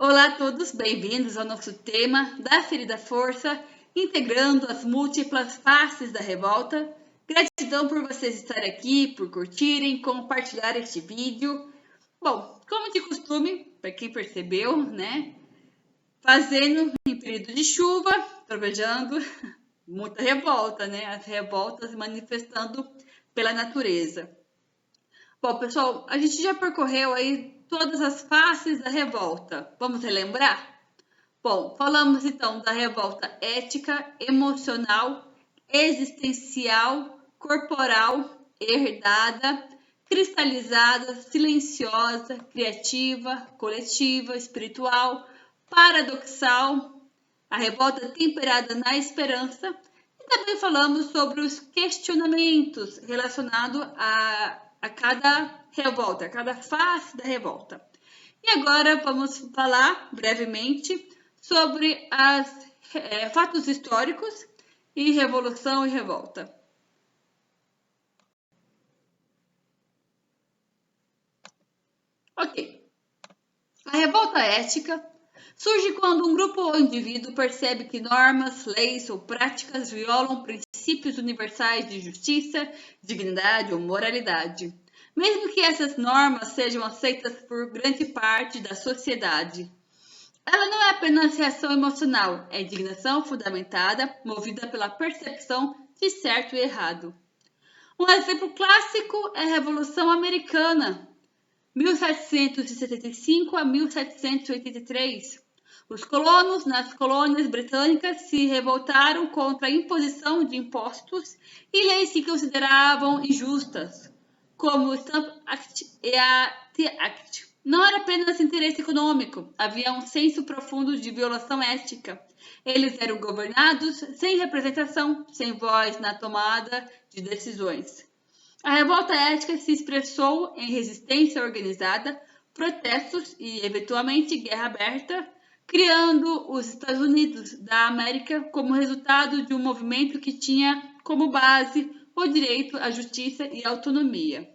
Olá a todos, bem-vindos ao nosso tema da Ferida Força, integrando as múltiplas faces da revolta. Gratidão por vocês estarem aqui, por curtirem, compartilhar este vídeo. Bom, como de costume, para quem percebeu, né? Fazendo em período de chuva, trovejando, muita revolta, né? As revoltas manifestando pela natureza. Bom, pessoal, a gente já percorreu aí todas as faces da revolta. Vamos relembrar? Bom, falamos então da revolta ética, emocional, existencial, corporal, herdada, cristalizada, silenciosa, criativa, coletiva, espiritual, paradoxal, a revolta temperada na esperança. E também falamos sobre os questionamentos relacionados a cada revolta, a cada face da revolta. E agora vamos falar brevemente sobre fatos históricos e revolução e revolta. Ok. A revolta ética surge quando um grupo ou indivíduo percebe que normas, leis ou práticas violam princípios universais de justiça, dignidade ou moralidade, mesmo que essas normas sejam aceitas por grande parte da sociedade. Ela não é apenas reação emocional, é indignação fundamentada, movida pela percepção de certo e errado. Um exemplo clássico é a Revolução Americana, 1775 a 1783. Os colonos nas colônias britânicas se revoltaram contra a imposição de impostos e leis que consideravam injustas, como o Stamp Act e a Tea Act. Não era apenas interesse econômico, havia um senso profundo de violação ética. Eles eram governados sem representação, sem voz na tomada de decisões. A revolta ética se expressou em resistência organizada, protestos e, eventualmente, guerra aberta, criando os Estados Unidos da América como resultado de um movimento que tinha como base o direito à justiça e à autonomia.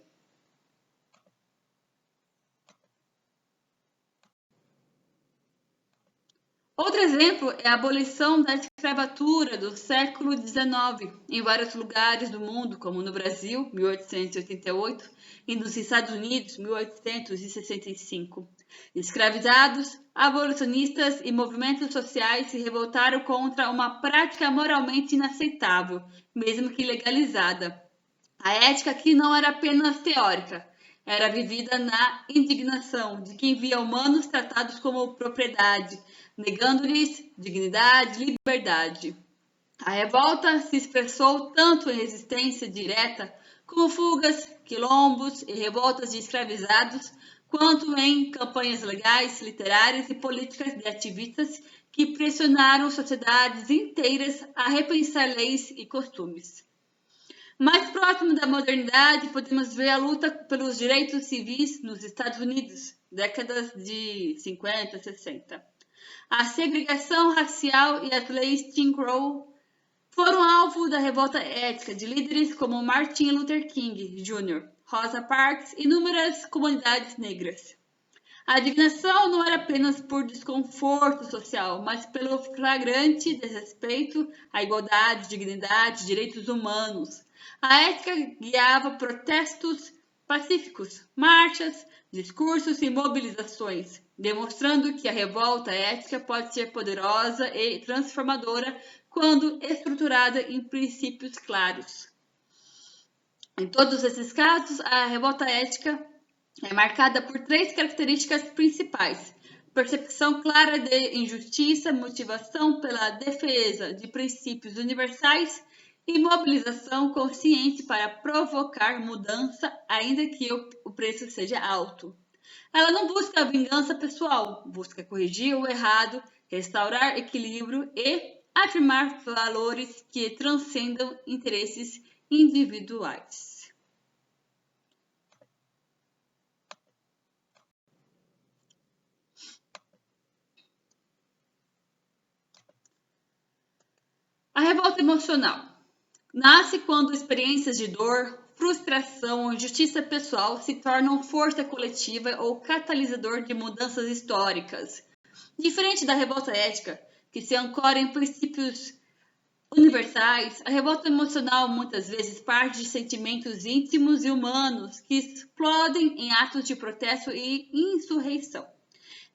Outro exemplo é a abolição da escravatura do século XIX em vários lugares do mundo, como no Brasil, 1888, e nos Estados Unidos, 1865. Escravizados, abolicionistas e movimentos sociais se revoltaram contra uma prática moralmente inaceitável, mesmo que legalizada. A ética aqui não era apenas teórica, era vivida na indignação de quem via humanos tratados como propriedade, negando-lhes dignidade e liberdade. A revolta se expressou tanto em resistência direta, como fugas, quilombos e revoltas de escravizados, quanto em campanhas legais, literárias e políticas de ativistas que pressionaram sociedades inteiras a repensar leis e costumes. Mais próximo da modernidade, podemos ver a luta pelos direitos civis nos Estados Unidos, décadas de 50 e 60. A segregação racial e as leis Jim Crow foram alvo da revolta ética de líderes como Martin Luther King Jr., Rosa Parks e inúmeras comunidades negras. A indignação não era apenas por desconforto social, mas pelo flagrante desrespeito à igualdade, dignidade, direitos humanos. A ética guiava protestos pacíficos, marchas, discursos e mobilizações, demonstrando que a revolta ética pode ser poderosa e transformadora quando estruturada em princípios claros. Em todos esses casos, a revolta ética é marcada por três características principais: percepção clara de injustiça, motivação pela defesa de princípios universais e mobilização consciente para provocar mudança, ainda que o preço seja alto. Ela não busca a vingança pessoal, busca corrigir o errado, restaurar equilíbrio e afirmar valores que transcendam interesses individuais. A revolta emocional nasce quando experiências de dor, frustração ou injustiça pessoal se tornam força coletiva ou catalisador de mudanças históricas. Diferente da revolta ética, que se ancora em princípios universais, a revolta emocional muitas vezes parte de sentimentos íntimos e humanos que explodem em atos de protesto e insurreição.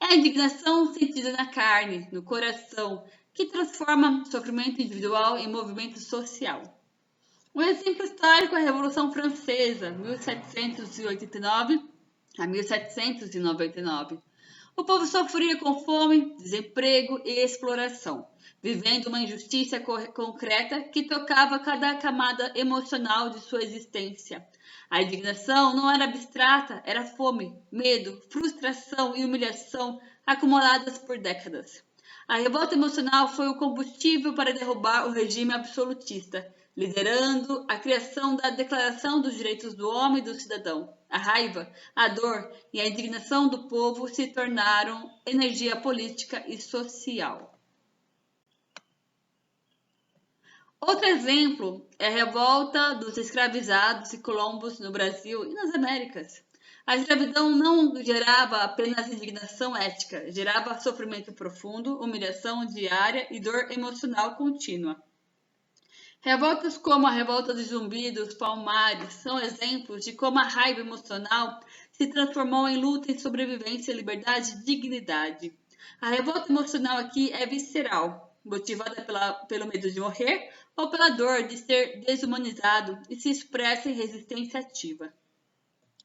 É a indignação sentida na carne, no coração, que transforma sofrimento individual em movimento social. Um exemplo histórico é a Revolução Francesa, 1789 a 1799. O povo sofria com fome, desemprego e exploração, vivendo uma injustiça concreta que tocava cada camada emocional de sua existência. A indignação não era abstrata, era fome, medo, frustração e humilhação acumuladas por décadas. A revolta emocional foi o combustível para derrubar o regime absolutista, liderando a criação da Declaração dos Direitos do Homem e do Cidadão. A raiva, a dor e a indignação do povo se tornaram energia política e social. Outro exemplo é a revolta dos escravizados e colombos no Brasil e nas Américas. A escravidão não gerava apenas indignação ética, gerava sofrimento profundo, humilhação diária e dor emocional contínua. Revoltas como a revolta dos Zumbi dos Palmares são exemplos de como a raiva emocional se transformou em luta em sobrevivência, liberdade e dignidade. A revolta emocional aqui é visceral, motivada pelo medo de morrer ou pela dor de ser desumanizado e se expressa em resistência ativa.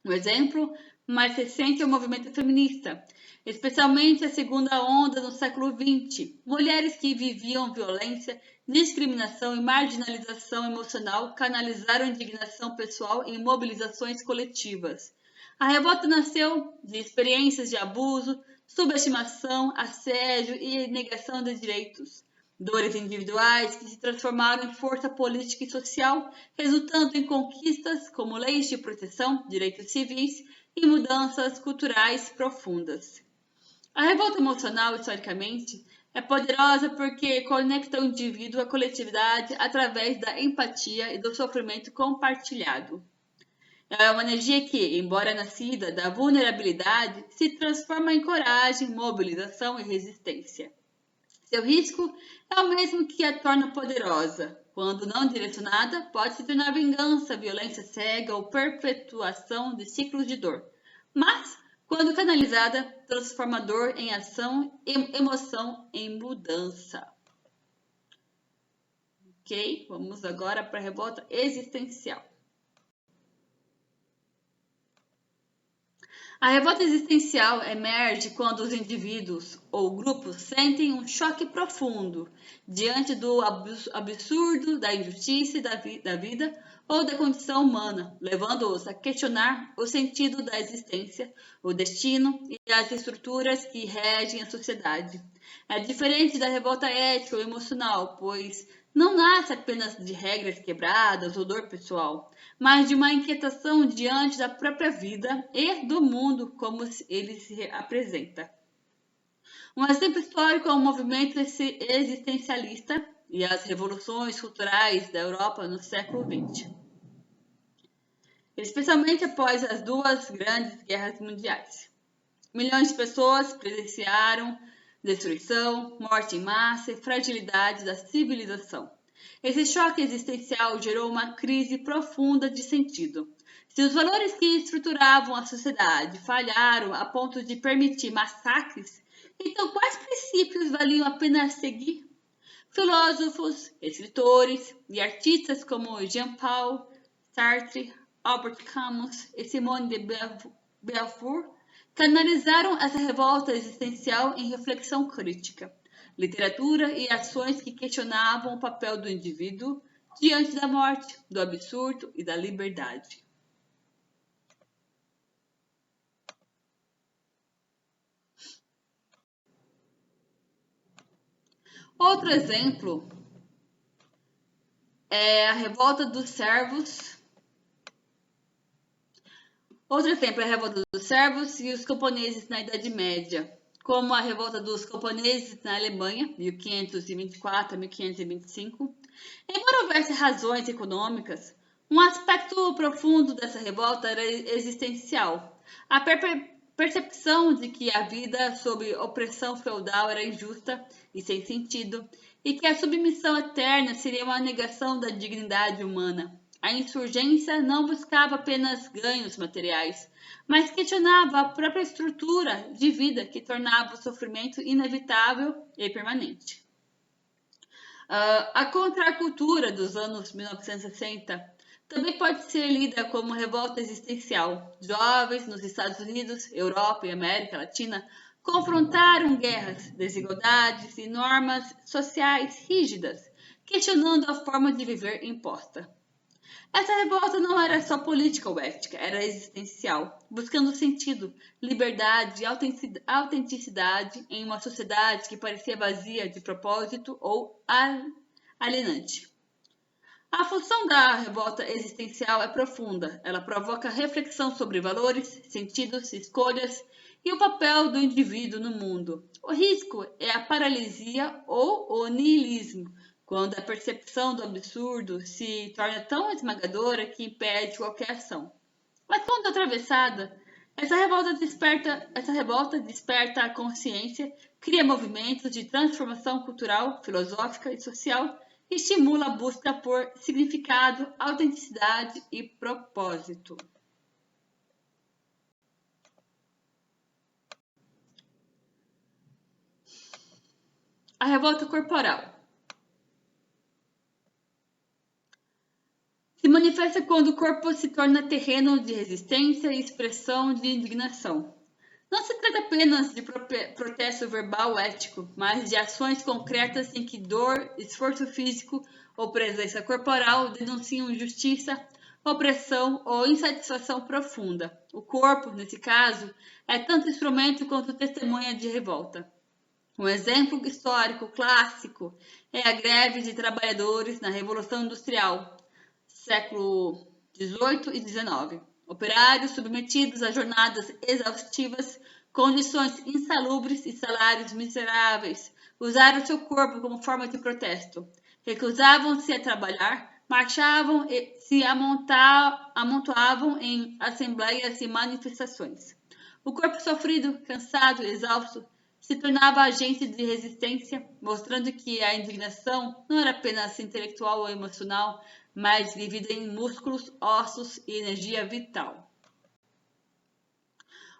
Um exemplo mais recente é o movimento feminista, especialmente a segunda onda no século XX. Mulheres que viviam violência, discriminação e marginalização emocional canalizaram indignação pessoal em mobilizações coletivas. A revolta nasceu de experiências de abuso, subestimação, assédio e negação de direitos. Dores individuais que se transformaram em força política e social, resultando em conquistas como leis de proteção, direitos civis e mudanças culturais profundas. A revolta emocional, historicamente, é poderosa porque conecta o indivíduo à coletividade através da empatia e do sofrimento compartilhado. É uma energia que, embora nascida da vulnerabilidade, se transforma em coragem, mobilização e resistência. Seu risco é o mesmo que a torna poderosa. Quando não direcionada, pode se tornar vingança, violência cega ou perpetuação de ciclos de dor. Mas, quando canalizada, transforma dor em ação e emoção em mudança. Ok? Vamos agora para a revolta existencial. A revolta existencial emerge quando os indivíduos ou grupos sentem um choque profundo diante do absurdo, da injustiça da vida ou da condição humana, levando-os a questionar o sentido da existência, o destino e as estruturas que regem a sociedade. É diferente da revolta ética ou emocional, pois não nasce apenas de regras quebradas ou dor pessoal, mas de uma inquietação diante da própria vida e do mundo como ele se apresenta. Um exemplo histórico é o movimento existencialista e as revoluções culturais da Europa no século XX, especialmente após as duas grandes guerras mundiais. Milhões de pessoas presenciaram destruição, morte em massa e fragilidade da civilização. Esse choque existencial gerou uma crise profunda de sentido. Se os valores que estruturavam a sociedade falharam a ponto de permitir massacres, então quais princípios valiam a pena seguir? Filósofos, escritores e artistas como Jean-Paul Sartre, Albert Camus e Simone de Beauvoir canalizaram essa revolta existencial em reflexão crítica, literatura e ações que questionavam o papel do indivíduo diante da morte, do absurdo e da liberdade. Outro exemplo é a revolta dos servos. Outro exemplo é a revolta dos servos e os camponeses na Idade Média, como a revolta dos camponeses na Alemanha, 1524 a 1525. Embora houvesse razões econômicas, um aspecto profundo dessa revolta era existencial. A percepção de que a vida sob opressão feudal era injusta e sem sentido, e que a submissão eterna seria uma negação da dignidade humana. A insurgência não buscava apenas ganhos materiais, mas questionava a própria estrutura de vida que tornava o sofrimento inevitável e permanente. A contracultura dos anos 1960 também pode ser lida como revolta existencial. Jovens nos Estados Unidos, Europa e América Latina confrontaram guerras, desigualdades e normas sociais rígidas, questionando a forma de viver imposta. Essa revolta não era só política ou ética, era existencial, buscando sentido, liberdade e autenticidade em uma sociedade que parecia vazia de propósito ou alienante. A função da revolta existencial é profunda. Ela provoca reflexão sobre valores, sentidos, escolhas e o papel do indivíduo no mundo. O risco é a paralisia ou o niilismo, quando a percepção do absurdo se torna tão esmagadora que impede qualquer ação. Mas quando atravessada, essa revolta desperta a consciência, cria movimentos de transformação cultural, filosófica e social e estimula a busca por significado, autenticidade e propósito. A revolta corporal se manifesta quando o corpo se torna terreno de resistência e expressão de indignação. Não se trata apenas de protesto verbal ou ético, mas de ações concretas em que dor, esforço físico ou presença corporal denunciam injustiça, opressão ou insatisfação profunda. O corpo, nesse caso, é tanto instrumento quanto testemunha de revolta. Um exemplo histórico clássico é a greve de trabalhadores na Revolução Industrial, século XVIII e XIX. Operários submetidos a jornadas exaustivas, condições insalubres e salários miseráveis, usaram seu corpo como forma de protesto. Recusavam-se a trabalhar, marchavam e se amontoavam em assembleias e manifestações. O corpo sofrido, cansado, exausto, se tornava agente de resistência, mostrando que a indignação não era apenas intelectual ou emocional, mas vivida em músculos, ossos e energia vital.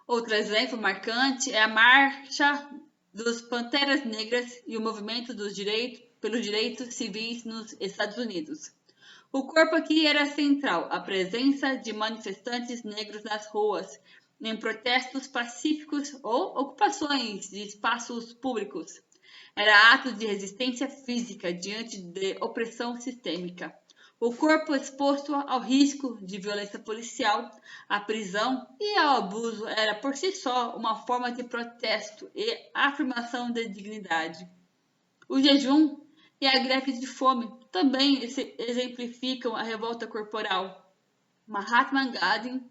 Outro exemplo marcante é a Marcha dos Panteras Negras e o movimento pelos direitos civis nos Estados Unidos. O corpo aqui era central, a presença de manifestantes negros nas ruas, em protestos pacíficos ou ocupações de espaços públicos. Era ato de resistência física diante de opressão sistêmica. O corpo exposto ao risco de violência policial, à prisão e ao abuso era por si só uma forma de protesto e afirmação de dignidade. O jejum e a greve de fome também exemplificam a revolta corporal. Mahatma Gandhi,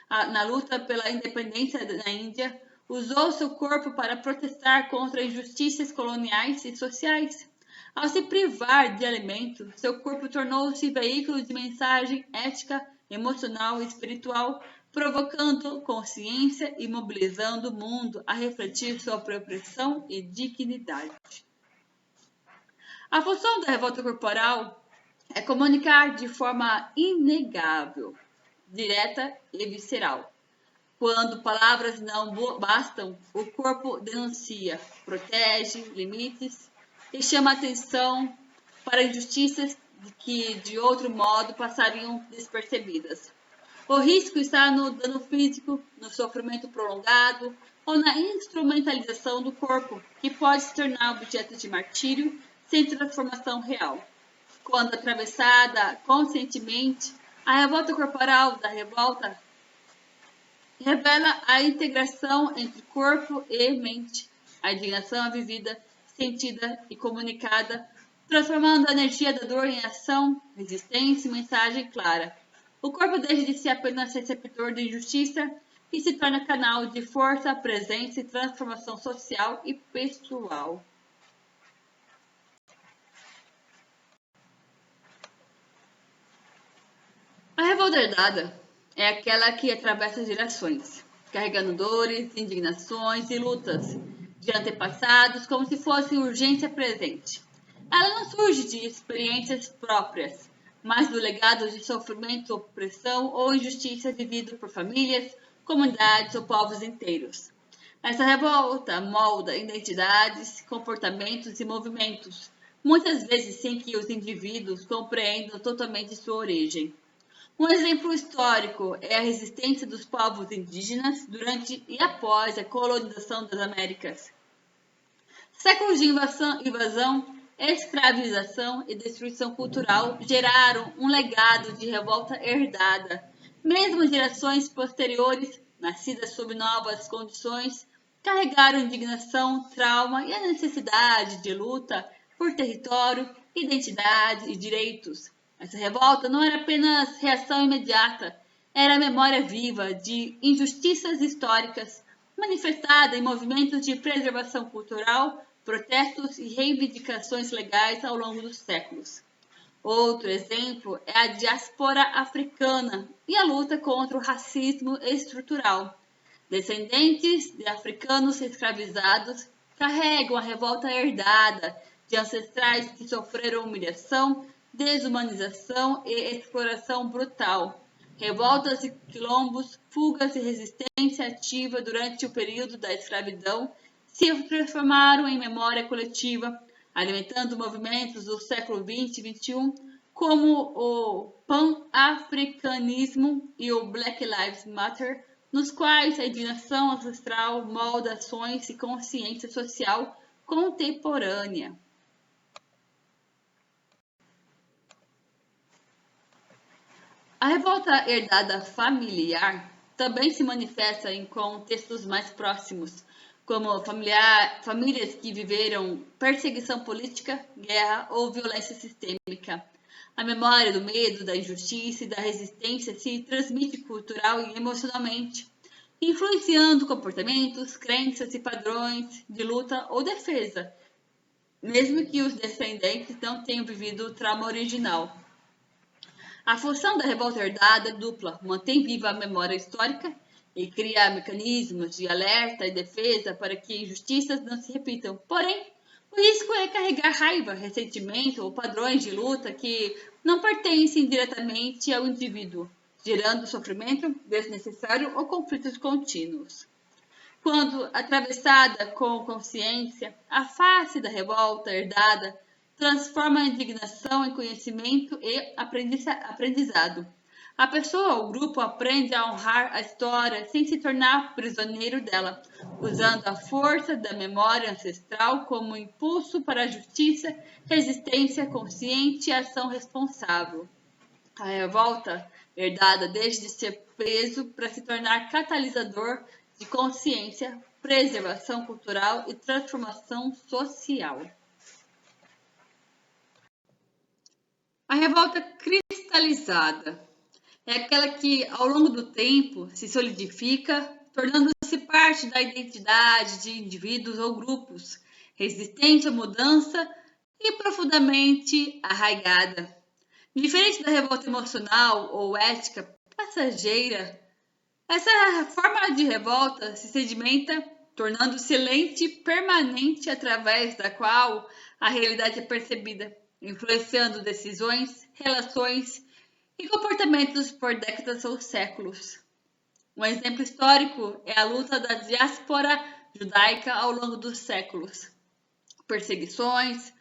na luta pela independência da Índia, usou seu corpo para protestar contra injustiças coloniais e sociais. Ao se privar de alimento, seu corpo tornou-se veículo de mensagem ética, emocional e espiritual, provocando consciência e mobilizando o mundo a refletir sobre opressão e dignidade. A função da revolta corporal é comunicar de forma inegável, direta e visceral. Quando palavras não bastam, o corpo denuncia, protege limites e chama atenção para injustiças que de outro modo passariam despercebidas. O risco está no dano físico, no sofrimento prolongado ou na instrumentalização do corpo, que pode se tornar objeto de martírio sem transformação real. Quando atravessada conscientemente, a revolta corporal da revolta revela a integração entre corpo e mente. A indignação é vivida, sentida e comunicada, transformando a energia da dor em ação, resistência e mensagem clara. O corpo deixa de ser apenas receptor de injustiça e se torna canal de força, presença e transformação social e pessoal. A revolta herdada é aquela que atravessa gerações. carregando dores, indignações e lutas de antepassados como se fosse urgência presente. Ela não surge de experiências próprias, mas do legado de sofrimento, opressão ou injustiça vivido por famílias, comunidades ou povos inteiros. Essa revolta molda identidades, comportamentos e movimentos, muitas vezes sem que os indivíduos compreendam totalmente sua origem. Um exemplo histórico é a resistência dos povos indígenas durante e após a colonização das Américas. Séculos de invasão, escravização e destruição cultural geraram um legado de revolta herdada. Mesmo gerações posteriores, nascidas sob novas condições, carregaram indignação, trauma e a necessidade de luta por território, identidade e direitos. Essa revolta não era apenas reação imediata, era a memória viva de injustiças históricas, manifestada em movimentos de preservação cultural, protestos e reivindicações legais ao longo dos séculos. Outro exemplo é a diáspora africana e a luta contra o racismo estrutural. Descendentes de africanos escravizados carregam a revolta herdada de ancestrais que sofreram humilhação, desumanização e exploração brutal. Revoltas e quilombos, fugas e resistência ativa durante o período da escravidão se transformaram em memória coletiva, alimentando movimentos do século XX e XXI, como o pan-africanismo e o Black Lives Matter, nos quais a indignação ancestral molda ações e consciência social contemporânea. A revolta herdada familiar também se manifesta em contextos mais próximos, como famílias que viveram perseguição política, guerra ou violência sistêmica. A memória do medo, da injustiça e da resistência se transmite cultural e emocionalmente, influenciando comportamentos, crenças e padrões de luta ou defesa, mesmo que os descendentes não tenham vivido o trauma original. A função da revolta herdada é dupla: mantém viva a memória histórica e cria mecanismos de alerta e defesa para que injustiças não se repitam. Porém, o risco é carregar raiva, ressentimento ou padrões de luta que não pertencem diretamente ao indivíduo, gerando sofrimento desnecessário ou conflitos contínuos. Quando atravessada com consciência, a face da revolta herdada transforma a indignação em conhecimento e aprendizado. A pessoa ou o grupo aprende a honrar a história sem se tornar prisioneiro dela, usando a força da memória ancestral como impulso para a justiça, resistência consciente e ação responsável. A revolta herdada deixa de ser peso para se tornar catalisador de consciência, preservação cultural e transformação social. A revolta cristalizada é aquela que, ao longo do tempo, se solidifica, tornando-se parte da identidade de indivíduos ou grupos, resistente à mudança e profundamente arraigada. Diferente da revolta emocional ou ética passageira, essa forma de revolta se sedimenta, tornando-se lente permanente através da qual a realidade é percebida, influenciando decisões, relações e comportamentos por décadas ou séculos. Um exemplo histórico é a luta da diáspora judaica ao longo dos séculos. Perseguições,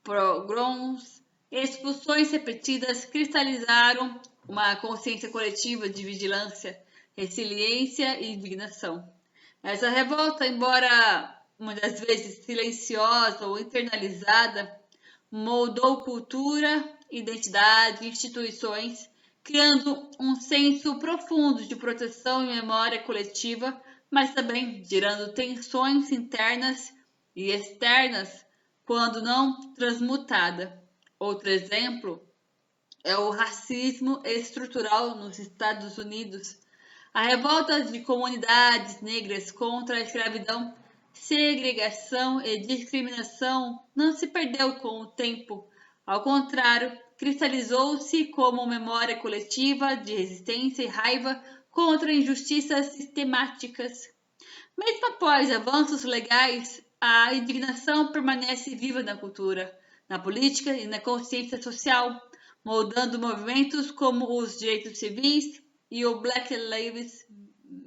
pogroms e expulsões repetidas cristalizaram uma consciência coletiva de vigilância, resiliência e indignação. Essa revolta, embora muitas vezes silenciosa ou internalizada, moldou cultura, identidade e instituições, criando um senso profundo de proteção e memória coletiva, mas também gerando tensões internas e externas quando não transmutada. Outro exemplo é o racismo estrutural nos Estados Unidos. A revolta de comunidades negras contra a escravidão, segregação e discriminação não se perdeu com o tempo. Ao contrário, cristalizou-se como memória coletiva de resistência e raiva contra injustiças sistemáticas. Mesmo após avanços legais, a indignação permanece viva na cultura, na política e na consciência social, moldando movimentos como os direitos civis e o Black Lives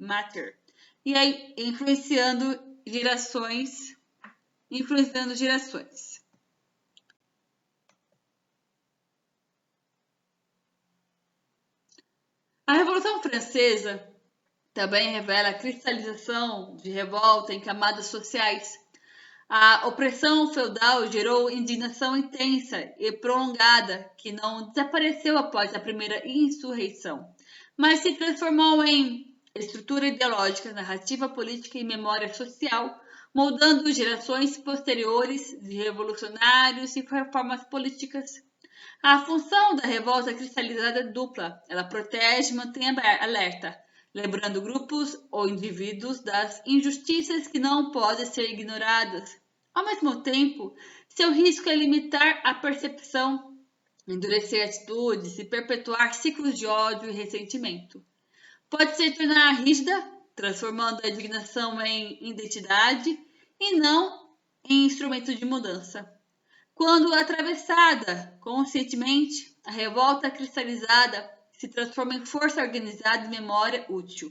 Matter, e aí influenciando gerações. A Revolução Francesa também revela a cristalização de revolta em camadas sociais. A opressão feudal gerou indignação intensa e prolongada que não desapareceu após a primeira insurreição, mas se transformou em estrutura ideológica, narrativa política e memória social, moldando gerações posteriores de revolucionários e reformas políticas. A função da revolta cristalizada é dupla. Ela protege e mantém alerta, lembrando grupos ou indivíduos das injustiças que não podem ser ignoradas. Ao mesmo tempo, seu risco é limitar a percepção, endurecer atitudes e perpetuar ciclos de ódio e ressentimento. Pode se tornar rígida, transformando a indignação em identidade e não em instrumento de mudança. Quando atravessada conscientemente, a revolta cristalizada se transforma em força organizada e memória útil.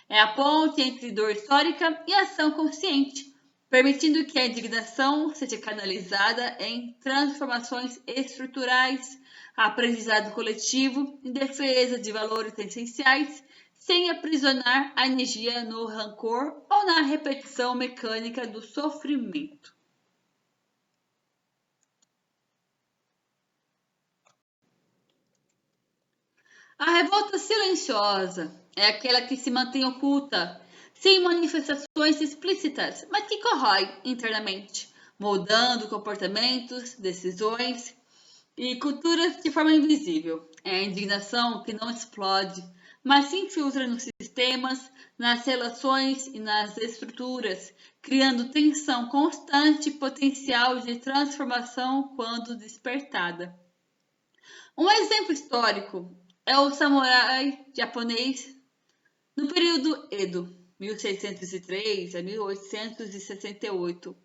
É a ponte entre dor histórica e ação consciente, permitindo que a indignação seja canalizada em transformações estruturais, aprendizado coletivo em defesa de valores essenciais, sem aprisionar a energia no rancor ou na repetição mecânica do sofrimento. A revolta silenciosa é aquela que se mantém oculta, sem manifestações explícitas, mas que corrói internamente, moldando comportamentos, decisões e culturas de forma invisível. É a indignação que não explode, mas se infiltra nos sistemas, nas relações e nas estruturas, criando tensão constante e potencial de transformação quando despertada. Um exemplo histórico é o samurai japonês no período Edo, 1603 a 1868.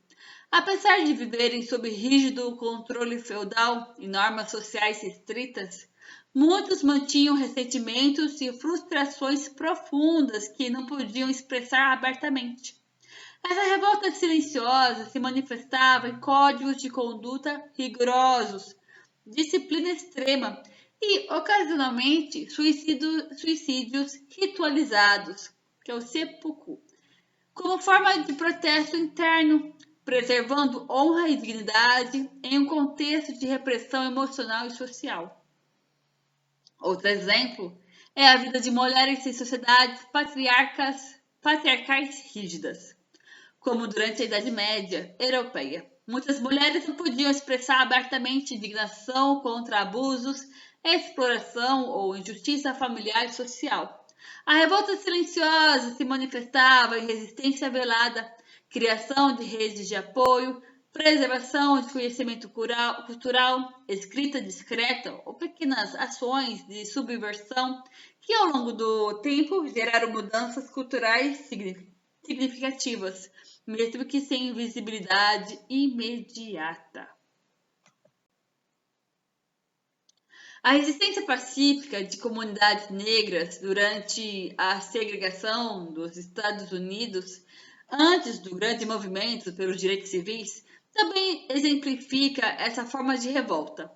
Apesar de viverem sob rígido controle feudal e normas sociais restritas, muitos mantinham ressentimentos e frustrações profundas que não podiam expressar abertamente. Essa revolta silenciosa se manifestava em códigos de conduta rigorosos, disciplina extrema e, ocasionalmente, suicídios ritualizados, que é o seppuku, como forma de protesto interno, preservando honra e dignidade em um contexto de repressão emocional e social. Outro exemplo é a vida de mulheres em sociedades patriarcais rígidas, como durante a Idade Média europeia. Muitas mulheres não podiam expressar abertamente indignação contra abusos, exploração ou injustiça familiar e social. A revolta silenciosa se manifestava em resistência velada, criação de redes de apoio, preservação de conhecimento cultural, escrita discreta ou pequenas ações de subversão que, ao longo do tempo, geraram mudanças culturais significativas, mesmo que sem visibilidade imediata. A resistência pacífica de comunidades negras durante a segregação dos Estados Unidos, antes do grande movimento pelos direitos civis, também exemplifica essa forma de revolta.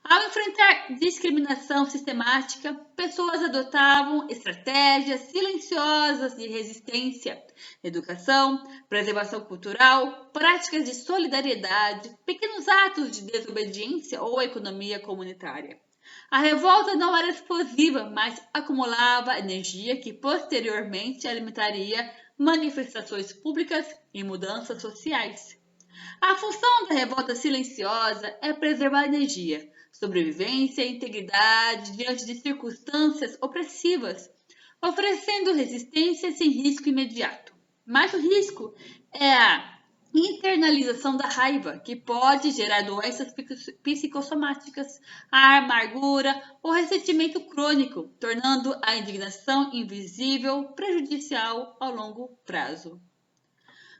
Ao enfrentar discriminação sistemática, pessoas adotavam estratégias silenciosas de resistência, educação, preservação cultural, práticas de solidariedade, pequenos atos de desobediência ou economia comunitária. A revolta não era explosiva, mas acumulava energia que posteriormente alimentaria manifestações públicas e mudanças sociais. A função da revolta silenciosa é preservar a energia, sobrevivência e integridade diante de circunstâncias opressivas, oferecendo resistência sem risco imediato. Mas o risco é a Internalização da raiva, que pode gerar doenças psicossomáticas, a amargura ou ressentimento crônico, tornando a indignação invisível, prejudicial ao longo prazo.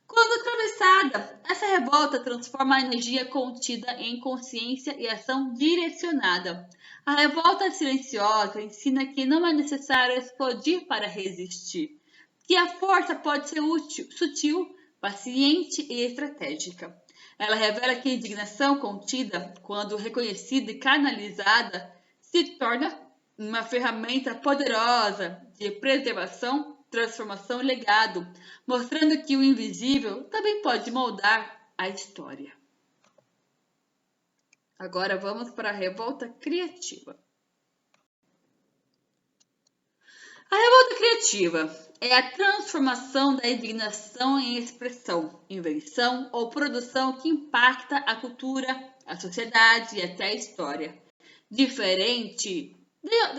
Quando atravessada, essa revolta transforma a energia contida em consciência e ação direcionada. A revolta silenciosa ensina que não é necessário explodir para resistir, que a força pode ser útil, sutil, paciente e estratégica. Ela revela que a indignação contida, quando reconhecida e canalizada, se torna uma ferramenta poderosa de preservação, transformação e legado, mostrando que o invisível também pode moldar a história. Agora vamos para a revolta criativa. A revolta criativa é a transformação da indignação em expressão, invenção ou produção que impacta a cultura, a sociedade e até a história. Diferente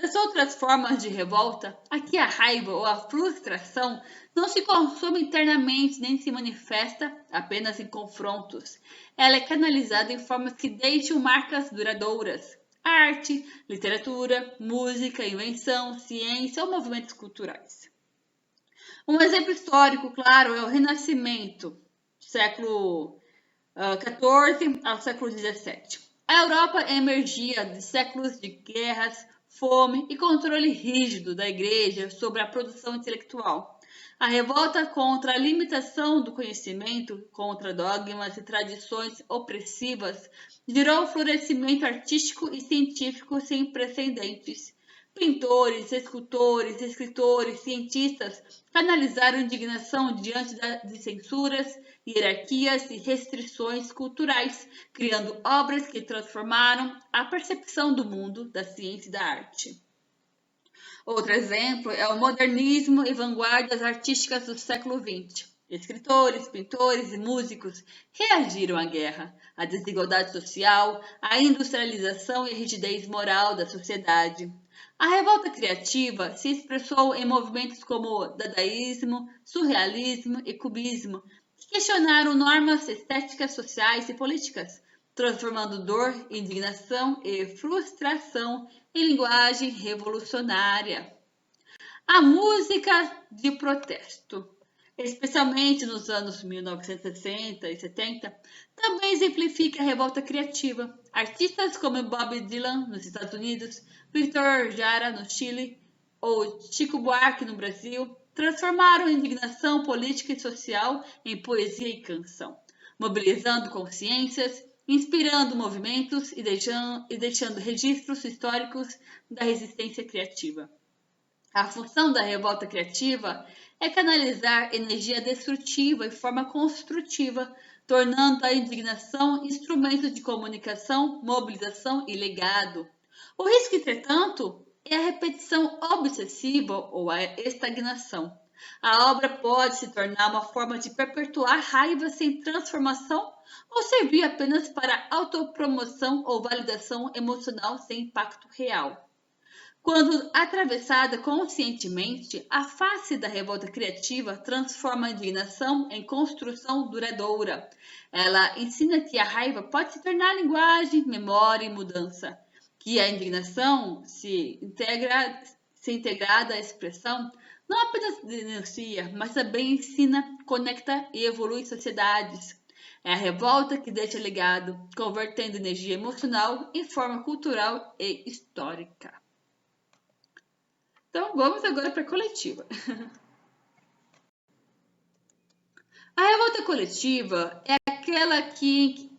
das outras formas de revolta, aqui a raiva ou a frustração não se consome internamente nem se manifesta apenas em confrontos. Ela é canalizada em formas que deixam marcas duradouras. Arte, literatura, música, invenção, ciência ou movimentos culturais. Um exemplo histórico, claro, é o Renascimento, século XIV ao século XVII. A Europa emergia de séculos de guerras, fome e controle rígido da Igreja sobre a produção intelectual. A revolta contra a limitação do conhecimento, contra dogmas e tradições opressivas, gerou um florescimento artístico e científico sem precedentes. Pintores, escultores, escritores, cientistas canalizaram indignação diante de censuras, hierarquias e restrições culturais, criando obras que transformaram a percepção do mundo, da ciência e da arte. Outro exemplo é o modernismo e vanguardas artísticas do século XX. Escritores, pintores e músicos reagiram à guerra, à desigualdade social, à industrialização e à rigidez moral da sociedade. A revolta criativa se expressou em movimentos como dadaísmo, surrealismo e cubismo, que questionaram normas estéticas, sociais e políticas, transformando dor, indignação e frustração em linguagem revolucionária. A música de protesto, especialmente nos anos 1960 e 70, também exemplifica a revolta criativa. Artistas como Bob Dylan nos Estados Unidos, Víctor Jara no Chile ou Chico Buarque no Brasil transformaram a indignação política e social em poesia e canção, mobilizando consciências, inspirando movimentos e deixando registros históricos da resistência criativa. A função da revolta criativa é canalizar energia destrutiva em forma construtiva, tornando a indignação instrumento de comunicação, mobilização e legado. O risco, entretanto, é a repetição obsessiva ou a estagnação. A obra pode se tornar uma forma de perpetuar raiva sem transformação ou servir apenas para autopromoção ou validação emocional sem impacto real. Quando atravessada conscientemente, a face da revolta criativa transforma a indignação em construção duradoura. Ela ensina que a raiva pode se tornar linguagem, memória e mudança, que a indignação, se integrada à expressão, não apenas denuncia, mas também ensina, conecta e evolui sociedades. É a revolta que deixa legado, convertendo energia emocional em forma cultural e histórica. Então, vamos agora para a coletiva. A revolta coletiva é aquela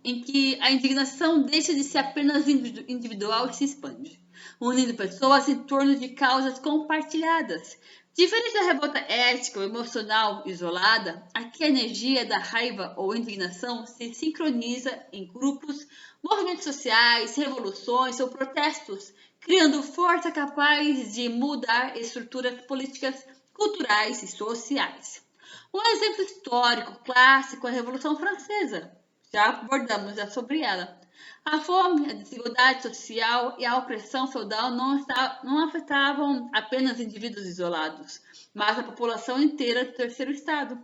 em que a indignação deixa de ser apenas individual e se expande, unindo pessoas em torno de causas compartilhadas. Diferente da revolta ética ou emocional isolada, aqui a energia da raiva ou indignação se sincroniza em grupos, movimentos sociais, revoluções ou protestos, criando força capaz de mudar estruturas políticas, culturais e sociais. Um exemplo histórico clássico é a Revolução Francesa. Já abordamos sobre ela. A fome, a desigualdade social e a opressão feudal não afetavam apenas indivíduos isolados, mas a população inteira do terceiro estado.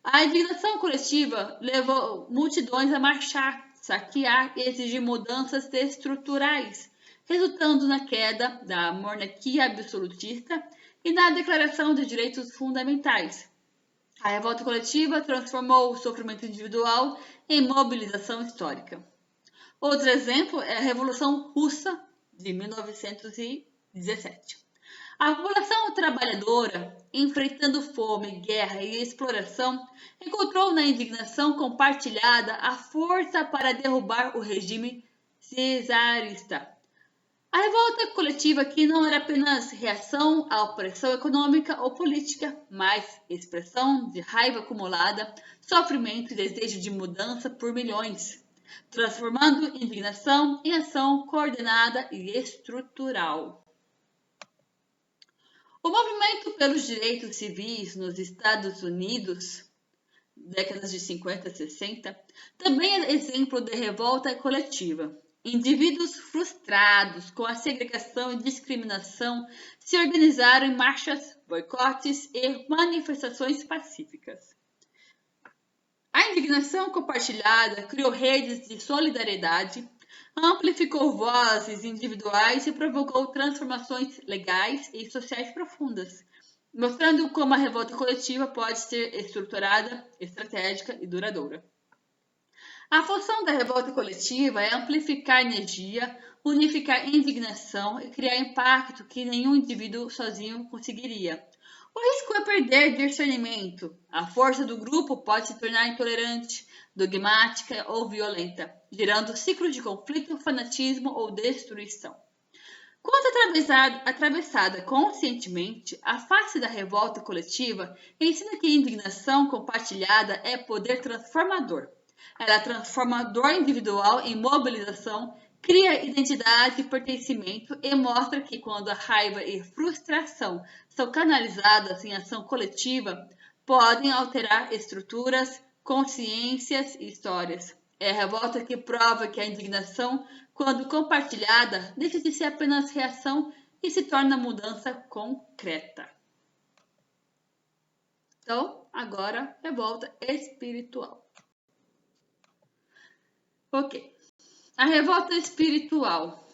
A indignação coletiva levou multidões a marchar, saquear e exigir mudanças estruturais, resultando na queda da monarquia absolutista e na Declaração de Direitos Fundamentais. A revolta coletiva transformou o sofrimento individual em mobilização histórica. Outro exemplo é a Revolução Russa de 1917. A população trabalhadora, enfrentando fome, guerra e exploração, encontrou na indignação compartilhada a força para derrubar o regime czarista. A revolta coletiva aqui não era apenas reação à opressão econômica ou política, mas expressão de raiva acumulada, sofrimento e desejo de mudança por milhões, transformando indignação em ação coordenada e estrutural. O movimento pelos direitos civis nos Estados Unidos, décadas de 50 e 60, também é exemplo de revolta coletiva. Indivíduos frustrados com a segregação e discriminação se organizaram em marchas, boicotes e manifestações pacíficas. A indignação compartilhada criou redes de solidariedade, amplificou vozes individuais e provocou transformações legais e sociais profundas, mostrando como a revolta coletiva pode ser estruturada, estratégica e duradoura. A função da revolta coletiva é amplificar energia, unificar indignação e criar impacto que nenhum indivíduo sozinho conseguiria. O risco é perder discernimento. A força do grupo pode se tornar intolerante, dogmática ou violenta, gerando ciclos de conflito, fanatismo ou destruição. Quando atravessada conscientemente, a face da revolta coletiva ensina que a indignação compartilhada é poder transformador. Ela transforma a dor individual em mobilização, cria identidade e pertencimento e mostra que quando a raiva e frustração são canalizadas em ação coletiva, podem alterar estruturas, consciências e histórias. É a revolta que prova que a indignação, quando compartilhada, deixa de ser apenas reação e se torna mudança concreta. Então, agora, revolta espiritual. Ok. A revolta espiritual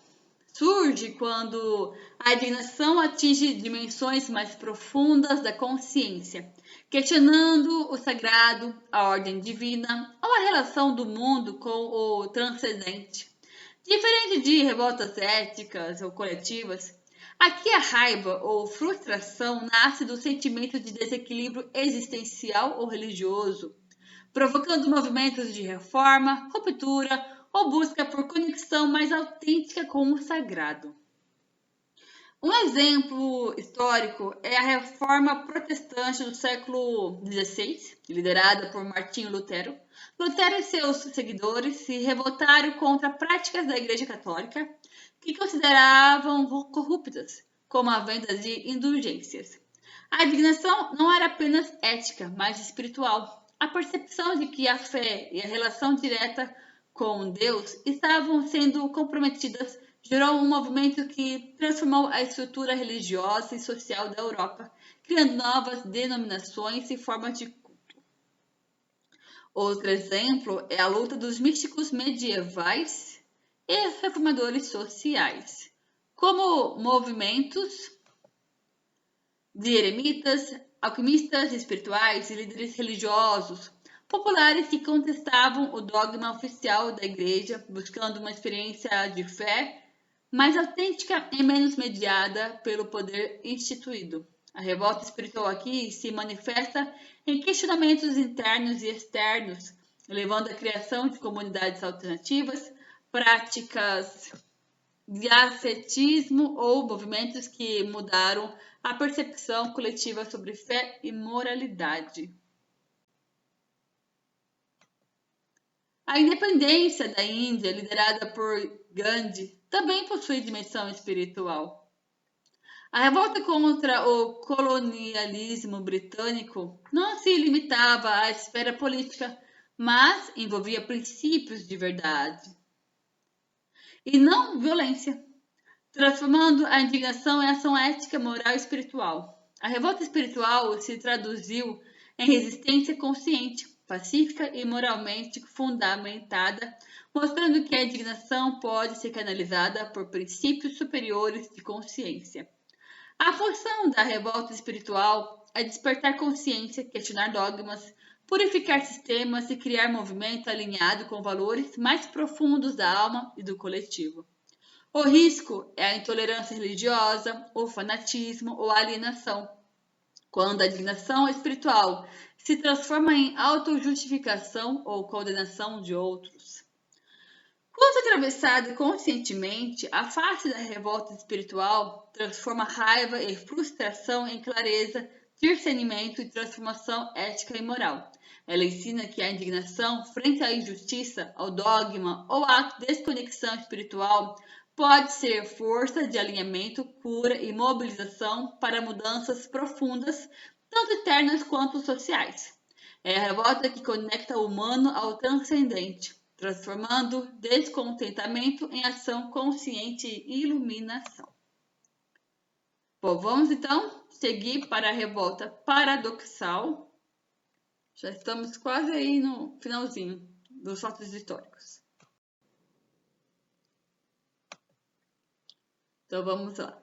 surge quando a indignação atinge dimensões mais profundas da consciência, questionando o sagrado, a ordem divina ou a relação do mundo com o transcendente. Diferente de revoltas éticas ou coletivas, aqui a raiva ou frustração nasce do sentimento de desequilíbrio existencial ou religioso, provocando movimentos de reforma, ruptura ou busca por conexão mais autêntica com o sagrado. Um exemplo histórico é a Reforma Protestante do século XVI, liderada por Martinho Lutero. Lutero e seus seguidores se revoltaram contra práticas da Igreja Católica que consideravam corruptas, como a venda de indulgências. A indignação não era apenas ética, mas espiritual. A percepção de que a fé e a relação direta com Deus estavam sendo comprometidas gerou um movimento que transformou a estrutura religiosa e social da Europa, criando novas denominações e formas de culto. Outro exemplo é a luta dos místicos medievais e reformadores sociais, como movimentos de eremitas, alquimistas espirituais e líderes religiosos populares que contestavam o dogma oficial da Igreja, buscando uma experiência de fé mais autêntica e menos mediada pelo poder instituído. A revolta espiritual aqui se manifesta em questionamentos internos e externos, levando à criação de comunidades alternativas, práticas de ascetismo ou movimentos que mudaram a percepção coletiva sobre fé e moralidade. A independência da Índia, liderada por Gandhi, também possui dimensão espiritual. A revolta contra o colonialismo britânico não se limitava à esfera política, mas envolvia princípios de verdade e não violência, transformando a indignação em ação ética, moral e espiritual. A revolta espiritual se traduziu em resistência consciente, pacífica e moralmente fundamentada, mostrando que a indignação pode ser canalizada por princípios superiores de consciência. A função da revolta espiritual é despertar consciência, questionar dogmas, purificar sistemas e criar movimento alinhado com valores mais profundos da alma e do coletivo. O risco é a intolerância religiosa, o fanatismo ou a alienação, quando a indignação espiritual se transforma em autojustificação ou condenação de outros. Quando atravessada conscientemente, a face da revolta espiritual transforma raiva e frustração em clareza, discernimento e transformação ética e moral. Ela ensina que a indignação frente à injustiça, ao dogma ou à desconexão espiritual pode ser força de alinhamento, cura e mobilização para mudanças profundas, tanto internas quanto sociais. É a revolta que conecta o humano ao transcendente, transformando descontentamento em ação consciente e iluminação. Bom, vamos então seguir para a revolta paradoxal. Já estamos quase aí no finalzinho dos fatos históricos. Então vamos lá.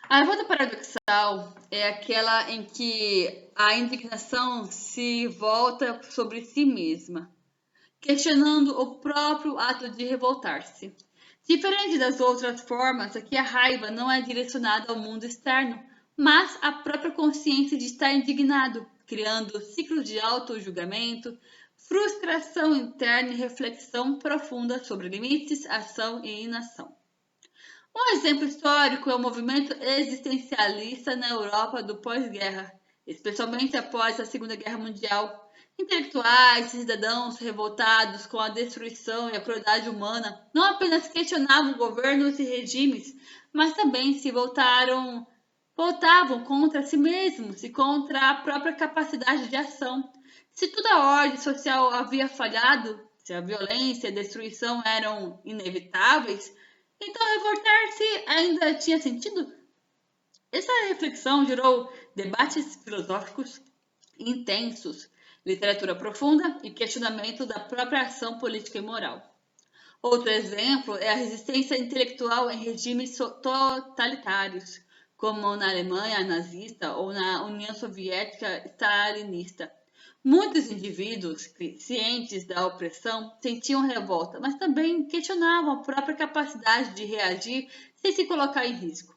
A revolta paradoxal é aquela em que a indignação se volta sobre si mesma, questionando o próprio ato de revoltar-se. Diferente das outras formas, aqui a raiva não é direcionada ao mundo externo, mas à própria consciência de estar indignado, criando ciclos de auto-julgamento, frustração interna e reflexão profunda sobre limites, ação e inação. Um exemplo histórico é o movimento existencialista na Europa do pós-guerra, especialmente após a Segunda Guerra Mundial. Intelectuais e cidadãos revoltados com a destruição e a crueldade humana não apenas questionavam governos e regimes, mas também se voltavam contra si mesmos e contra a própria capacidade de ação. Se toda a ordem social havia falhado, se a violência e a destruição eram inevitáveis, então revoltar-se ainda tinha sentido? Essa reflexão gerou debates filosóficos intensos, literatura profunda e questionamento da própria ação política e moral. Outro exemplo é a resistência intelectual em regimes totalitários, como na Alemanha nazista ou na União Soviética stalinista. Muitos indivíduos cientes da opressão sentiam revolta, mas também questionavam a própria capacidade de reagir sem se colocar em risco.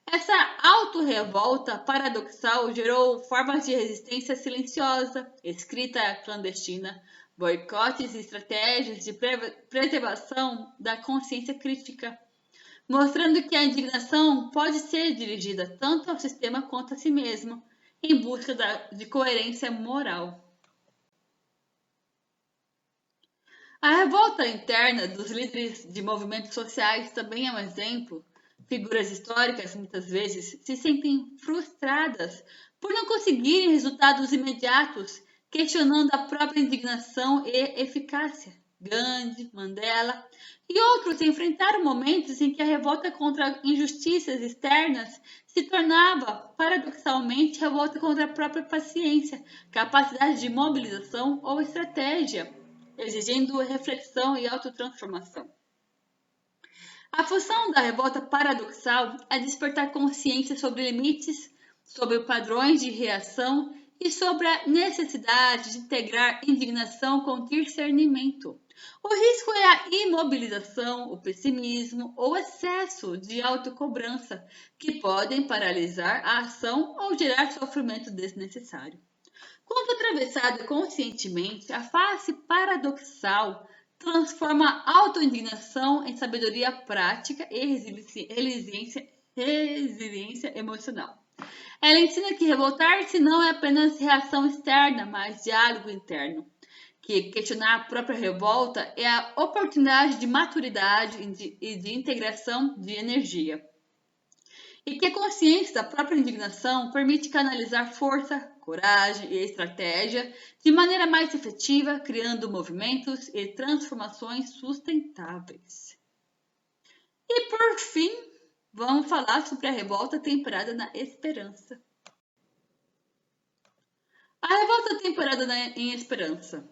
Essa auto-revolta paradoxal gerou formas de resistência silenciosa, escrita clandestina, boicotes e estratégias de preservação da consciência crítica, mostrando que a indignação pode ser dirigida tanto ao sistema quanto a si mesmo, em busca de coerência moral. A revolta interna dos líderes de movimentos sociais também é um exemplo. Figuras históricas, muitas vezes, se sentem frustradas por não conseguirem resultados imediatos, questionando a própria indignação e eficácia. Gandhi, Mandela e outros enfrentaram momentos em que a revolta contra injustiças externas se tornava, paradoxalmente, revolta contra a própria paciência, capacidade de mobilização ou estratégia, exigindo reflexão e autotransformação. A função da revolta paradoxal é despertar consciência sobre limites, sobre padrões de reação e sobre a necessidade de integrar indignação com discernimento. O risco é a imobilização, o pessimismo ou excesso de autocobrança, que podem paralisar a ação ou gerar sofrimento desnecessário. Quando atravessada conscientemente, a face paradoxal transforma a autoindignação em sabedoria prática e resiliência emocional. Ela ensina que revoltar-se não é apenas reação externa, mas diálogo interno. Que questionar a própria revolta é a oportunidade de maturidade e de integração de energia. E que a consciência da própria indignação permite canalizar força, coragem e estratégia de maneira mais efetiva, criando movimentos e transformações sustentáveis. E por fim, vamos falar sobre a revolta temperada na esperança. A revolta temperada em esperança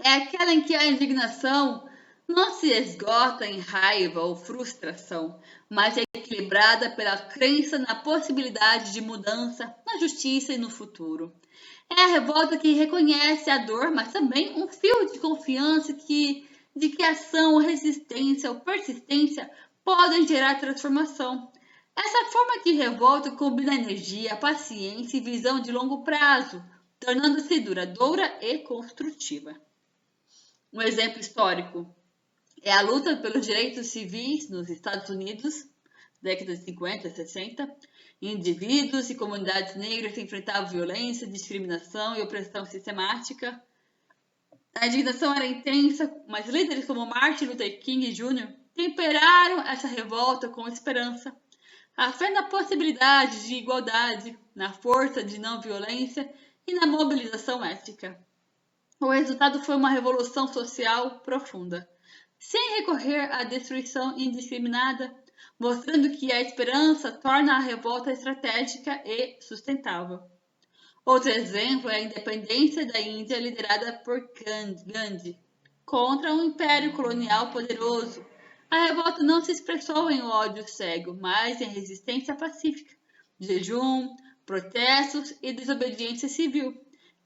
é aquela em que a indignação não se esgota em raiva ou frustração, mas é equilibrada pela crença na possibilidade de mudança, na justiça e no futuro. É a revolta que reconhece a dor, mas também um fio de confiança de que ação, resistência ou persistência podem gerar transformação. Essa forma de revolta combina energia, paciência e visão de longo prazo, tornando-se duradoura e construtiva. Um exemplo histórico é a luta pelos direitos civis nos Estados Unidos, décadas de 50 e 60. Indivíduos e comunidades negras enfrentavam violência, discriminação e opressão sistemática. A indignação era intensa, mas líderes como Martin Luther King Jr. temperaram essa revolta com esperança. A fé na possibilidade de igualdade, na força de não violência e na mobilização ética. O resultado foi uma revolução social profunda, sem recorrer à destruição indiscriminada, mostrando que a esperança torna a revolta estratégica e sustentável. Outro exemplo é a independência da Índia liderada por Gandhi contra um império colonial poderoso. A revolta não se expressou em ódio cego, mas em resistência pacífica, jejum, protestos e desobediência civil.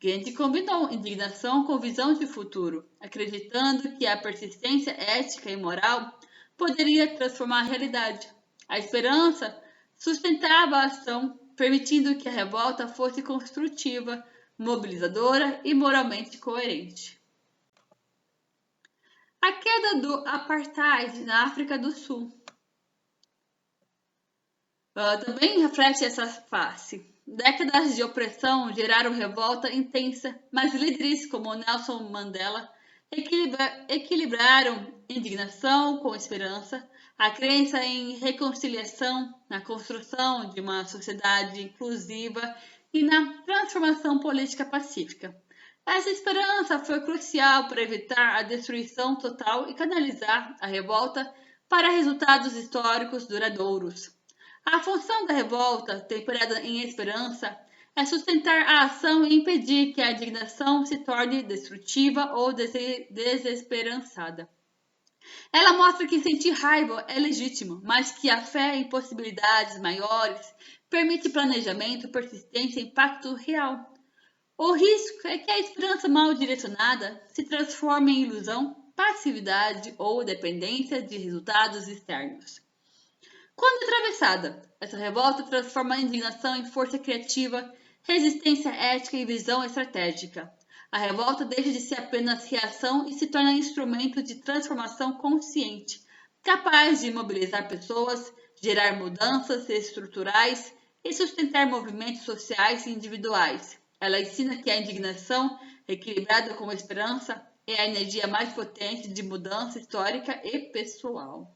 Gandhi combinou indignação com visão de futuro, acreditando que a persistência ética e moral poderia transformar a realidade. A esperança sustentava a ação, permitindo que a revolta fosse construtiva, mobilizadora e moralmente coerente. A queda do apartheid na África do Sul também reflete essa face. Décadas de opressão geraram revolta intensa, mas líderes como Nelson Mandela equilibraram indignação com esperança, a crença em reconciliação, na construção de uma sociedade inclusiva e na transformação política pacífica. Essa esperança foi crucial para evitar a destruição total e canalizar a revolta para resultados históricos duradouros. A função da revolta, temperada em esperança, é sustentar a ação e impedir que a indignação se torne destrutiva ou desesperançada. Ela mostra que sentir raiva é legítimo, mas que a fé em possibilidades maiores permite planejamento, persistência e impacto real. O risco é que a esperança mal direcionada se transforme em ilusão, passividade ou dependência de resultados externos. Quando atravessada, essa revolta transforma a indignação em força criativa, resistência ética e visão estratégica. A revolta deixa de ser apenas reação e se torna instrumento de transformação consciente, capaz de mobilizar pessoas, gerar mudanças estruturais e sustentar movimentos sociais e individuais. Ela ensina que a indignação, equilibrada com a esperança, é a energia mais potente de mudança histórica e pessoal.